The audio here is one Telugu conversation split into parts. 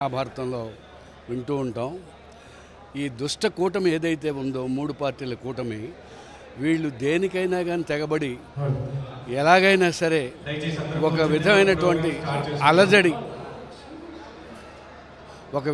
మహాభారతంలో వింటూ ఉంటాం. ఈ దుష్ట కూటమి ఏదైతే ఉందో, మూడు పార్టీల కూటమి, వీళ్ళు దేనికైనా కానీ తెగబడి ఎలాగైనా సరే ఒక విధమైనటువంటి అలజడి, ఒక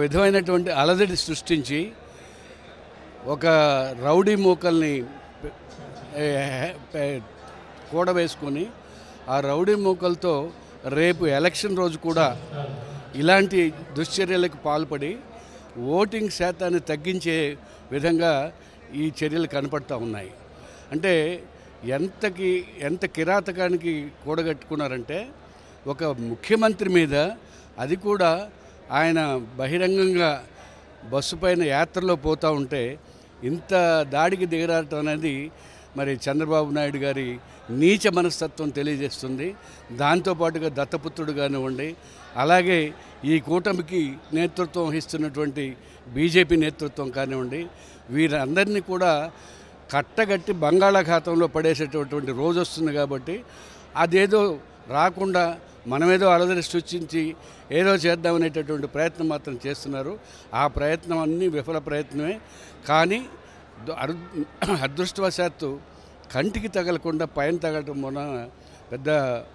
విధమైనటువంటి అలజడి సృష్టించి ఒక రౌడీ మూకల్ని కూడవేసుకొని ఆ రౌడీ మూకలతో రేపు ఎలక్షన్ రోజు కూడా ఇలాంటి దుశ్చర్యలకు పాల్పడి ఓటింగ్ శాతాన్ని తగ్గించే విధంగా ఈ చర్యలు కనపడుతూ ఉన్నాయి. అంటే ఎంత కిరాతకానికి కూడగట్టుకున్నారంటే, ఒక ముఖ్యమంత్రి మీద, అది కూడా ఆయన బహిరంగంగా బస్సు పైన యాత్రలో పోతూ ఉంటే ఇంత దాడికి దిగరాటం అనేది మరి చంద్రబాబు నాయుడు గారి నీచ మనస్తత్వం తెలియజేస్తుంది. దాంతోపాటుగా దత్తపుత్రుడు కానివ్వండి, అలాగే ఈ కూటమికి నేతృత్వం వహిస్తున్నటువంటి బీజేపీ నేతృత్వం కానివ్వండి, వీరందరినీ కూడా కట్టగట్టి బంగాళాఖాతంలో పడేసేటటువంటి రోజు వస్తుంది. కాబట్టి అదేదో రాకుండా మనమేదో అలజడి సృష్టించి ఏదో చేద్దామనేటటువంటి ప్రయత్నం మాత్రం చేస్తున్నారు. ఆ ప్రయత్నం అన్నీ విఫల ప్రయత్నమే. కానీ అదృష్టవశాత్తు కంటికి తగలకుండా పైన తగలటం వలన పెద్ద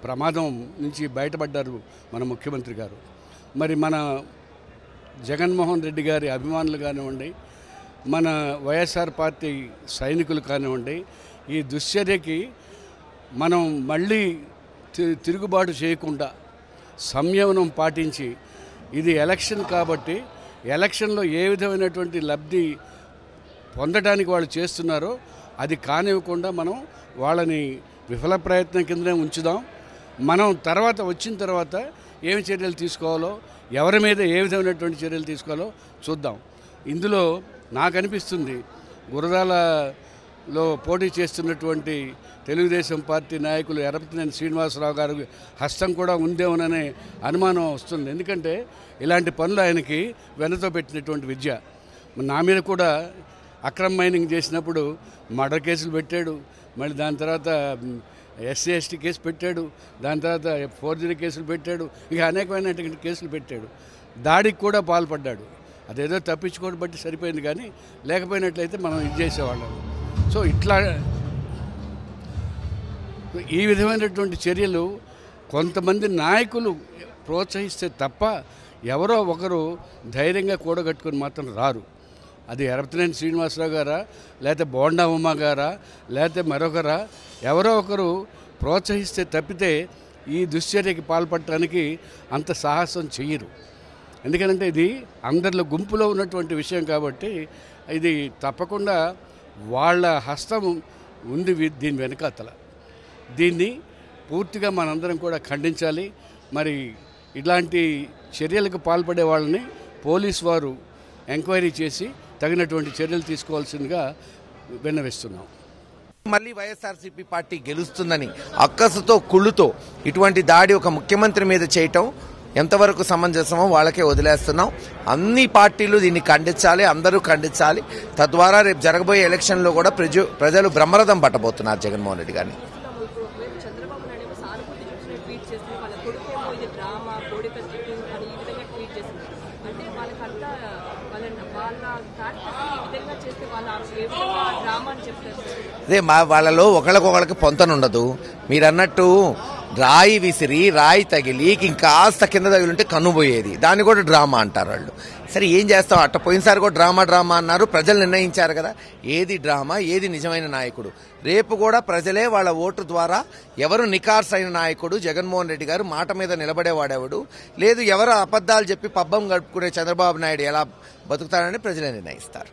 ప్రమాదం నుంచి బయటపడ్డారు మన ముఖ్యమంత్రి గారు. మరి మన జగన్మోహన్ రెడ్డి గారి అభిమానులు కానివ్వండి, మన వైఎస్ఆర్ పార్టీ సైనికులు కానివ్వండి, ఈ దుశ్చర్యకి మనం మళ్ళీ తిరుగుబాటు చేయకుండా సంయమనం పాటించి, ఇది ఎలక్షన్ కాబట్టి ఎలక్షన్లో ఏ విధమైనటువంటి లబ్ధి పొందడానికి వాళ్ళు చేస్తున్నారో అది కానివ్వకుండా మనం వాళ్ళని విఫల ప్రయత్నం కిందనే ఉంచుదాం. మనం వచ్చిన తర్వాత ఏమి చర్యలు తీసుకోవాలో, ఎవరి మీద ఏ విధమైనటువంటి చర్యలు తీసుకోవాలో చూద్దాం. ఇందులో నాకు అనిపిస్తుంది, గురజాలలో పోటీ చేస్తున్నటువంటి తెలుగుదేశం పార్టీ నాయకులు ఎర్రపతినేని శ్రీనివాసరావు గారి హస్తం కూడా ఉందేమోననే అనుమానం వస్తుంది. ఎందుకంటే ఇలాంటి పనులు ఆయనకి వెనతో పెట్టినటువంటి విద్య. నా మీద కూడా అక్రమ్ మైనింగ్ చేసినప్పుడు మర్డర్ కేసులు పెట్టాడు, మళ్ళీ దాని తర్వాత ఎస్సీ ఎస్టీ కేసు పెట్టాడు, దాని తర్వాత ఫోర్జరీ కేసులు పెట్టాడు, ఇక అనేకమైనటువంటి కేసులు పెట్టాడు. దాడికి కూడా పాల్పడ్డాడు. అదేదో తప్పించుకోవడం బట్టి సరిపోయింది, కానీ లేకపోయినట్లయితే మనం ఇది చేసేవాళ్ళం. సో ఇట్లా ఈ విధమైనటువంటి చర్యలు కొంతమంది నాయకులు ప్రోత్సహిస్తే తప్ప ఎవరో ఒకరు ధైర్యంగా కూడగట్టుకొని మాత్రం రారు. అది ఎర్రపతినేని శ్రీనివాసరావు గారా, లేకపోతే బోండా ఉమ్మ గారా, లేకపోతే మరొకరా, ఎవరో ఒకరు ప్రోత్సహిస్తే తప్పితే ఈ దుశ్చర్యకి పాల్పడటానికి అంత సాహసం చెయ్యరు. ఎందుకంటే ఇది అందరిలో గుంపులో ఉన్నటువంటి విషయం కాబట్టి ఇది తప్పకుండా వాళ్ళ హస్తం ఉంది దీని వెనకాతల. దీన్ని పూర్తిగా మనందరం కూడా ఖండించాలి. మరి ఇలాంటి చర్యలకు పాల్పడే వాళ్ళని పోలీసు వారు ఎంక్వైరీ చేసి తగినటువంటి చర్యలు తీసుకోవాల్సిందిగా విన్నవిస్తున్నాం. మళ్ళీ వైఎస్ఆర్సీపీ పార్టీ గెలుస్తుందని అక్కసుతో కుళ్ళుతో ఇటువంటి దాడి ఒక ముఖ్యమంత్రి మీద చేయటం ఎంతవరకు సమంజసమో వాళ్ళకే వదిలేస్తున్నాం. అన్ని పార్టీలు దీన్ని ఖండించాలి, అందరూ ఖండించాలి. తద్వారా రేపు జరగబోయే ఎలక్షన్లో కూడా ప్రజలు బ్రహ్మరథం పట్టబోతున్నారు జగన్మోహన్ రెడ్డి గారిని. అదే వాళ్ళలో ఒకళ్ళకొకళ్ళకి పొంతనుండదు. మీరన్నట్టు రాయి విసిరి రాయి తగిలి ఇంకాస్త కింద తగిలింటే కన్నుపోయేది, దాన్ని కూడా డ్రామా అంటారు వాళ్ళు. సరే ఏం చేస్తాం, అట్ట పోయినసారి కూడా డ్రామా అన్నారు. ప్రజలు నిర్ణయించారు కదా ఏది డ్రామా ఏది నిజమైన నాయకుడు. రేపు కూడా ప్రజలే వాళ్ళ ఓటు ద్వారా ఎవరు నికార్సైన నాయకుడు జగన్మోహన్ రెడ్డి గారు, మాట మీద నిలబడేవాడెవడు, లేదు ఎవరు అబద్ధాలు చెప్పి పబ్బం గడుపుకునే చంద్రబాబు నాయుడు ఎలా బతుకుతారని ప్రజలే నిర్ణయిస్తారు.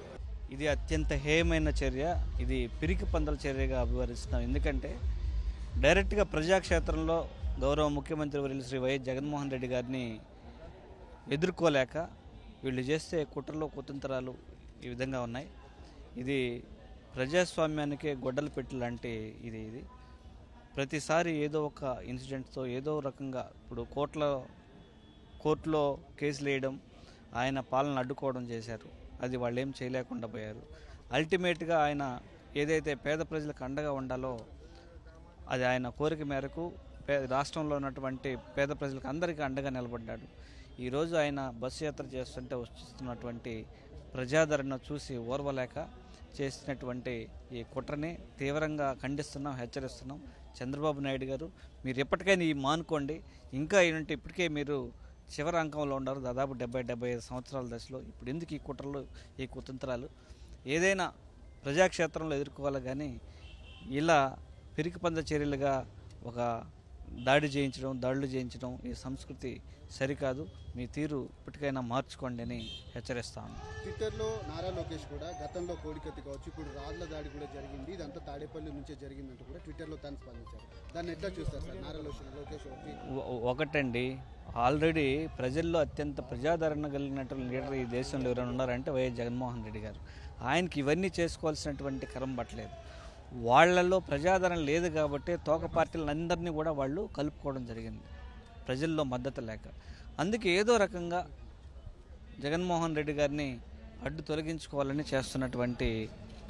ఇది అత్యంత హేయమైన చర్య, ఇది పిరికి పందల చర్యగా అభివర్ణిస్తున్నాం. ఎందుకంటే డైరెక్ట్గా ప్రజాక్షేత్రంలో గౌరవ ముఖ్యమంత్రి వర్యులు శ్రీ వైఎస్ జగన్మోహన్ రెడ్డి గారిని ఎదుర్కోలేక వీళ్ళు చేసే కుట్రలు కుతంత్రాలు ఈ విధంగా ఉన్నాయి. ఇది ప్రజాస్వామ్యానికే గొడ్డలు పెట్టి లాంటి ఇది ప్రతిసారి ఏదో ఒక ఇన్సిడెంట్తో ఏదో రకంగా ఇప్పుడు కోర్టులో కేసులు వేయడం, ఆయన పాలన అడ్డుకోవడం చేశారు. అది వాళ్ళు ఏం చేయలేకుండా పోయారు. అల్టిమేట్గా ఆయన ఏదైతే పేద ప్రజలకు అండగా ఉండాలో అది ఆయన కోరిక మేరకు రాష్ట్రంలో ఉన్నటువంటి పేద ప్రజలకు అందరికీ అండగా నిలబడ్డాడు. ఈరోజు ఆయన బస్సు యాత్ర చేస్తుంటే వస్తున్నటువంటి ప్రజాదరణ చూసి ఓర్వలేక చేసినటువంటి ఈ కుట్రని తీవ్రంగా ఖండిస్తున్నాం, హెచ్చరిస్తున్నాం. చంద్రబాబు నాయుడు గారు, మీరు ఎప్పటికైనా ఈ మానుకోండి. ఇంకా ఏంటంటే ఇప్పటికే మీరు చివరి అంకంలో ఉన్నారు, దాదాపు 70-75 సంవత్సరాల దశలో. ఇప్పుడు ఎందుకు ఈ కుట్రలు, ఈ కుతంత్రాలు? ఏదైనా ప్రజాక్షేత్రంలో ఎదుర్కోవాలి, కానీ ఇలా పిరికిపంద చర్యలుగా ఒక దాడులు చేయించడం ఈ సంస్కృతి సరికాదు. మీ తీరు ఇప్పటికైనా మార్చుకోండి అని హెచ్చరిస్తాను. ట్విట్టర్లో నారా లోకేష్ కూడా గతంలో కోడికత్తి కావచ్చు, ఇప్పుడు రాళ్ల దాడి కూడా జరిగింది, ఇదంతా తాడేపల్లి నుంచే జరిగిందంటూ కూడా ట్విట్టర్లో తను స్పందించారు. దాన్ని ఎట్లా చూస్తారు సార్ నారా లోకేష్? ఒకటండి, ఆల్రెడీ ప్రజల్లో అత్యంత ప్రజాదరణ కలిగినటువంటి లీడర్ ఈ దేశంలో ఎవరైనా ఉన్నారంటే వైఎస్ జగన్మోహన్ రెడ్డి గారు. ఆయనకి ఇవన్నీ చేసుకోవాల్సినటువంటి కరం పట్టలేదు. వాళ్లలో ప్రజాదరణ లేదు కాబట్టి తోక పార్టీలందరినీ కూడా వాళ్ళు కలుపుకోవడం జరిగింది, ప్రజల్లో మద్దతు లేక. అందుకే ఏదో రకంగా జగన్మోహన్ రెడ్డి గారిని అడ్డు తొలగించుకోవాలని చేస్తున్నటువంటి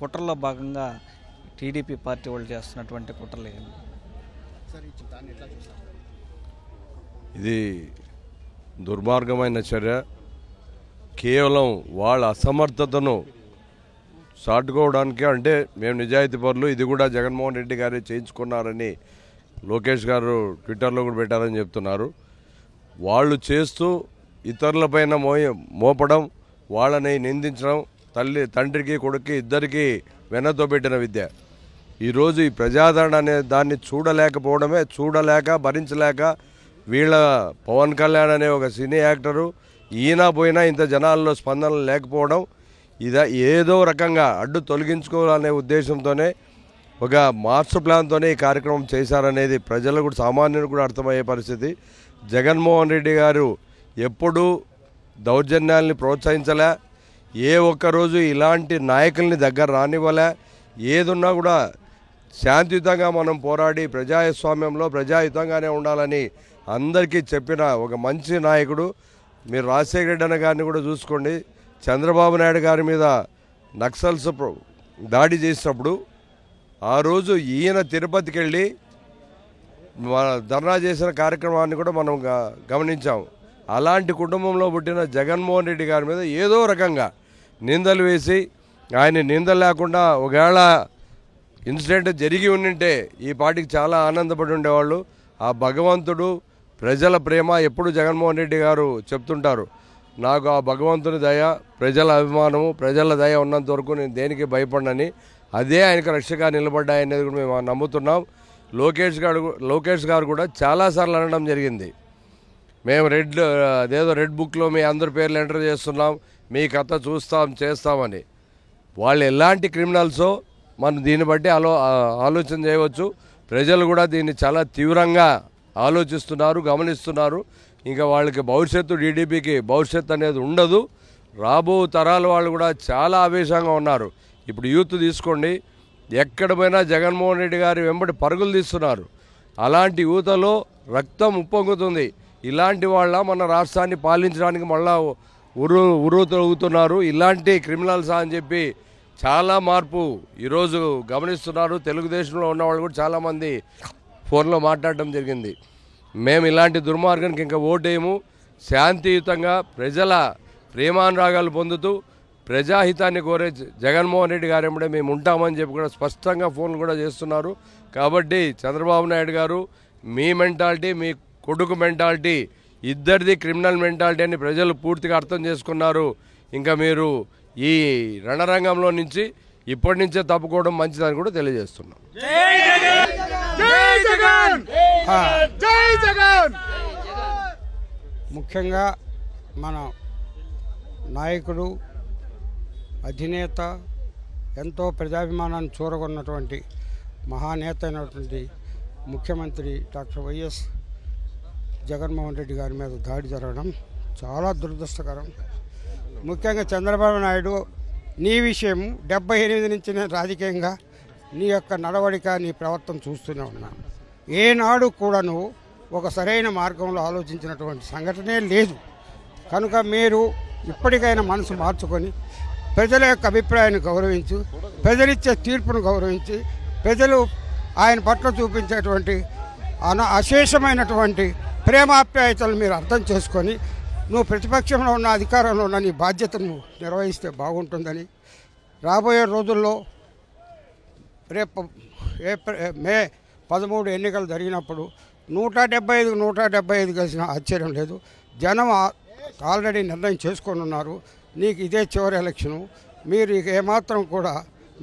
కుట్రలో భాగంగా టీడీపీ పార్టీ వాళ్ళు చేస్తున్నటువంటి కుట్రలు. ఇది దుర్మార్గమైన చర్య. కేవలం వాళ్ళ అసమర్థతను చాటుకోవడానికి, అంటే మేము నిజాయితీ పరులు, ఇది కూడా జగన్మోహన్ రెడ్డి గారే చేయించుకున్నారని లోకేష్ గారు ట్విట్టర్లో కూడా పెట్టారని చెప్తున్నారు. వాళ్ళు చేస్తూ ఇతరులపైన మోపడం, వాళ్ళని నిందించడం తండ్రికి కొడుక్కి ఇద్దరికీ వెన్నతో పెట్టిన విద్య. ఈరోజు ఈ ప్రజాదరణ అనే దాన్ని చూడలేక భరించలేక వీళ్ళ పవన్ కళ్యాణ్ అనే ఒక సినీ యాక్టరు ఈయన పోయినా ఇంత జనాల్లో స్పందన లేకపోవడం, ఏదో రకంగా అడ్డు తొలగించుకోవాలనే ఉద్దేశంతోనే ఒక మాస్టర్ ప్లాన్తోనే ఈ కార్యక్రమం చేశారనేది ప్రజలకు కూడా, సామాన్యులకు కూడా అర్థమయ్యే పరిస్థితి. జగన్మోహన్ రెడ్డి గారు ఎప్పుడూ దౌర్జన్యాల్ని ప్రోత్సహించలే, ఏ ఒక్కరోజు ఇలాంటి నాయకుల్ని దగ్గర రానివ్వలే. ఏదున్నా కూడా శాంతియుతంగా మనం పోరాడి ప్రజాస్వామ్యంలో ప్రజాయుతంగానే ఉండాలని అందరికీ చెప్పిన ఒక మంచి నాయకుడు. మీరు రాజశేఖర రెడ్డి అన్న గారిని కూడా చూసుకోండి, చంద్రబాబు నాయుడు గారి మీద నక్సల్స్ దాడి చేసినప్పుడు ఆ రోజు ఈయన తిరుపతికి వెళ్ళి ధర్నా చేసిన కార్యక్రమాన్ని కూడా మనం గమనించాం. అలాంటి కుటుంబంలో పుట్టిన జగన్మోహన్ రెడ్డి గారి మీద ఏదో రకంగా నిందలు వేసి, ఆయన నిందలు లేకుండా ఒకవేళ ఇన్సిడెంట్ జరిగి ఉండింటే ఈ పార్టీకి చాలా ఆనందపడి ఉండేవాళ్ళు. ఆ భగవంతుడు, ప్రజల ప్రేమ ఎప్పుడు జగన్మోహన్ రెడ్డి గారు చెప్తుంటారు, నాకు ఆ భగవంతుని దయ, ప్రజల అభిమానము, ప్రజల దయ ఉన్నంత వరకు నేను దేనికి భయపడనని. అదే ఆయనకు రక్షగా నిలబడ్డాయనేది కూడా మేము నమ్ముతున్నాం. లోకేష్ గారు కూడా చాలాసార్లు అనడం జరిగింది, మేము అదేదో రెడ్ బుక్లో మీ అందరి పేర్లు ఎంటర్ చేస్తున్నాం, మీ కథ చేస్తామని. వాళ్ళు ఎలాంటి క్రిమినల్సో మనం దీన్ని బట్టి ఆలోచన చేయవచ్చు. ప్రజలు కూడా దీన్ని చాలా తీవ్రంగా ఆలోచిస్తున్నారు, గమనిస్తున్నారు. ఇంకా వాళ్ళకి భవిష్యత్తు, టీడీపీకి భవిష్యత్తు అనేది ఉండదు. రాబో తరాల వాళ్ళు కూడా చాలా ఆవేశంగా ఉన్నారు. ఇప్పుడు యూత్ తీసుకోండి, ఎక్కడ పోయినా జగన్మోహన్ రెడ్డి గారి వెంబడి పరుగులు తీస్తున్నారు. అలాంటి యువతలో రక్తం ఉప్పొంగుతుంది. ఇలాంటి వాళ్ళ మన రాష్ట్రాన్ని పాలించడానికి మళ్ళా ఉరుతొలుగుతున్నారు ఇలాంటి క్రిమినల్స్ అని చెప్పి చాలా మార్పు ఈరోజు గమనిస్తున్నారు. తెలుగుదేశంలో ఉన్నవాళ్ళు కూడా చాలామంది ఫోన్లో మాట్లాడడం జరిగింది. మేము ఇలాంటి దుర్మార్గానికి ఇంకా ఓటేయము, శాంతియుతంగా ప్రజల ప్రేమానురాగాలు పొందుతూ ప్రజాహితాన్ని కోరే జగన్మోహన్ రెడ్డి గారు వెంబడే మేము ఉంటామని చెప్పి కూడా స్పష్టంగా ఫోన్లు కూడా చేస్తున్నారు. కాబట్టి చంద్రబాబు నాయుడు గారు, మీ మెంటాలిటీ, మీ కొడుకు మెంటాలిటీ ఇద్దరిది క్రిమినల్ మెంటాలిటీ అని ప్రజలు పూర్తిగా అర్థం చేసుకున్నారు. ఇంకా మీరు ఈ రణరంగంలో నుంచి ఇప్పటి నుంచే తప్పుకోవడం మంచిదని కూడా తెలియజేస్తున్నాం. ముఖ్యంగా మన నాయకుడు, అధినేత, ఎంతో ప్రజాభిమానాన్ని చూరగొన్నటువంటి మహానేత అయినటువంటి ముఖ్యమంత్రి డాక్టర్ వైఎస్ జగన్మోహన్ రెడ్డి గారి మీద దాడి జరగడం చాలా దురదృష్టకరం. ముఖ్యంగా చంద్రబాబు నాయుడు, నీ విషయం 78 నుంచి నేను రాజకీయంగా నీ యొక్క నడవడిక, నీ ప్రవర్తన చూస్తూనే ఉన్నాను. ఏనాడు కూడా నువ్వు ఒక సరైన మార్గంలో ఆలోచించినటువంటి సంఘటనే లేదు. కనుక మీరు ఇప్పటికైనా మనసు మార్చుకొని ప్రజల యొక్క అభిప్రాయాన్ని గౌరవించు, ప్రజలిచ్చే తీర్పును గౌరవించి, ప్రజలు ఆయన పట్ల చూపించేటువంటి అశేషమైనటువంటి ప్రేమాప్యాయతలు మీరు అర్థం చేసుకొని నువ్వు ప్రతిపక్షంలో ఉన్న అధికారంలో ఉన్న నీ బాధ్యతను నిర్వహిస్తే బాగుంటుందని, రాబోయే రోజుల్లో రేపు మే 13 ఎన్నికలు జరిగినప్పుడు 175 కలిసిన ఆశ్చర్యం లేదు. జనం ఆల్రెడీ నిర్ణయం చేసుకొని ఉన్నారు. నీకు ఇదే చివరి ఎలక్షను. మీరు ఇక ఏమాత్రం కూడా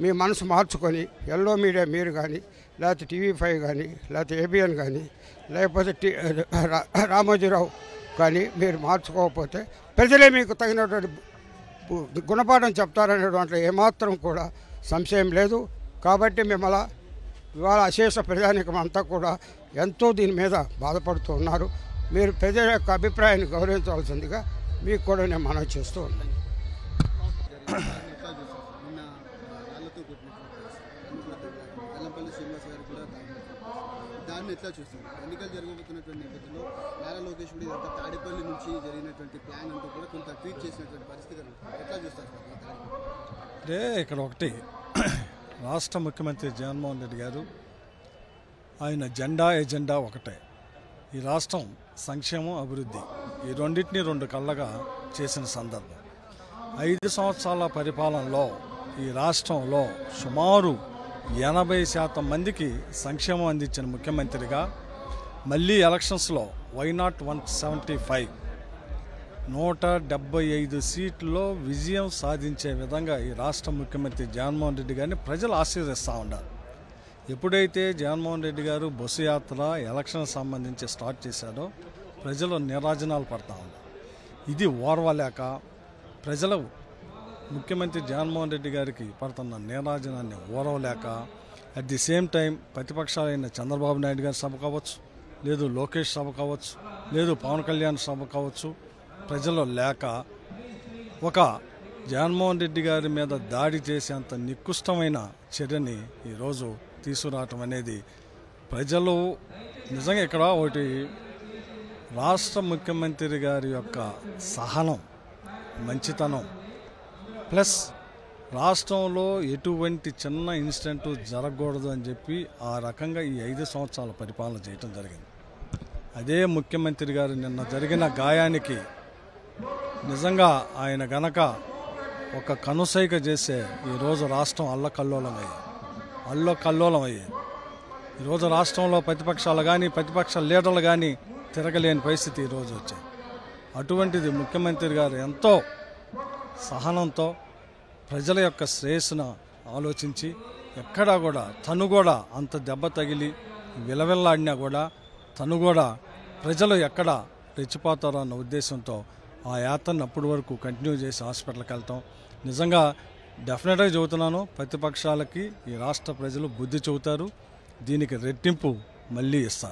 మీ మనసు మార్చుకొని ఎల్లో మీడియా మీరు కానీ, లేకపోతే TV5 కానీ, లేకపోతే ABN కానీ, లేకపోతే రామోజీరావు కానీ మీరు మార్చుకోకపోతే ప్రజలే మీకు తగినటువంటి గుణపాఠం చెప్తారనేటువంటి ఏమాత్రం కూడా సంశయం లేదు. కాబట్టి మిమ్మల్ని ఇవాళ అశేష ప్రజానికం అంతా కూడా ఎంతో దీని మీద బాధపడుతూ ఉన్నారు. మీరు ప్రజల యొక్క అభిప్రాయాన్ని గౌరవించవలసిందిగా మీకు కూడా నేను మనవి చేస్తూ ఉన్నాను. దాన్ని ఎట్లా చూస్తుంది? ఎన్నికలు జరగబోతున్నటువంటి నేపథ్యంలో నారా లోకేష్ కూడా ఇదంతా తాడేపల్లి నుంచి జరిగినటువంటి ప్లాన్ అంటూ కూడా కొంత ట్వీట్ చేసినటువంటి పరిస్థితి ఎట్లా చూస్తారు? అంటే ఇక్కడ ఒకటి, రాష్ట్ర ముఖ్యమంత్రి జగన్మోహన్ రెడ్డి గారు ఆయన ఎజెండా ఒకటే. ఈ రాష్ట్రం సంక్షేమం, అభివృద్ధి ఈ రెండింటినీ 2 కళ్ళగా చేసిన సందర్భం. 5 సంవత్సరాల పరిపాలనలో ఈ రాష్ట్రంలో సుమారు 80% మందికి సంక్షేమం అందించిన ముఖ్యమంత్రిగా మళ్ళీ ఎలక్షన్స్లో వైనాట్ 175 175 సీట్లలో విజయం సాధించే విధంగా ఈ రాష్ట్ర ముఖ్యమంత్రి జగన్మోహన్ రెడ్డి గారిని ప్రజలు ఆశీర్వదిస్తూ ఉన్నారు. ఎప్పుడైతే జగన్మోహన్ రెడ్డి గారు బస్సు యాత్ర ఎలక్షన్ సంబంధించి స్టార్ట్ చేశారో ప్రజలు నిరాజనాలు పడతా ఉన్నారు. ఇది ఓర్వలేక ప్రజలు ముఖ్యమంత్రి జగన్మోహన్ రెడ్డి గారికి పడుతున్న నిరాజనాన్ని ఓర్వలేక అట్ ది సేమ్ టైం ప్రతిపక్షాలైన చంద్రబాబు నాయుడు గారి సభ కావచ్చు, లేదు లోకేష్ సభ కావచ్చు, లేదు పవన్ కళ్యాణ్ సభ కావచ్చు, ప్రజలు లేక ఒక జగన్మోహన్ రెడ్డి గారి మీద దాడి చేసేంత నికృష్టమైన చర్యని ఈరోజు తీసుకురావటం అనేది ప్రజలు నిజంగా ఇక్కడ ఒకటి రాష్ట్ర ముఖ్యమంత్రి గారి యొక్క సహనం, మంచితనం ప్లస్ రాష్ట్రంలో ఎటువంటి చిన్న ఇన్సిడెంట్ జరగకూడదు అని చెప్పి ఆ రకంగా ఈ 5 సంవత్సరాల పరిపాలన చేయటం జరిగింది. అదే ముఖ్యమంత్రి గారు నిన్న జరిగిన గాయానికి నిజంగా ఆయన గనక ఒక కనుసైక చేసే ఈరోజు రాష్ట్రం అల్లకల్లోలం అయ్యేది. ఈరోజు రాష్ట్రంలో ప్రతిపక్షాలు కానీ ప్రతిపక్ష లీడర్లు కానీ తిరగలేని పరిస్థితి ఈరోజు వచ్చాయి. అటువంటిది ముఖ్యమంత్రి గారు ఎంతో సహనంతో ప్రజల యొక్క శ్రేయస్సును ఆలోచించి ఎక్కడా కూడా తను కూడా అంత దెబ్బ తగిలి విలవిల్లాడినా కూడా తను కూడా ప్రజలు ఎక్కడ రెచ్చిపోతారో అన్న ఉద్దేశంతో ఆ యాత్రను అప్పటి వరకు కంటిన్యూ చేసి హాస్పిటల్కి వెళ్తాం. నిజంగా డెఫినెట్గా చెబుతున్నాను, ప్రతిపక్షాలకి ఈ రాష్ట్ర ప్రజలు బుద్ధి చెబుతారు, దీనికి రెట్టింపు మళ్ళీ ఇస్తారు.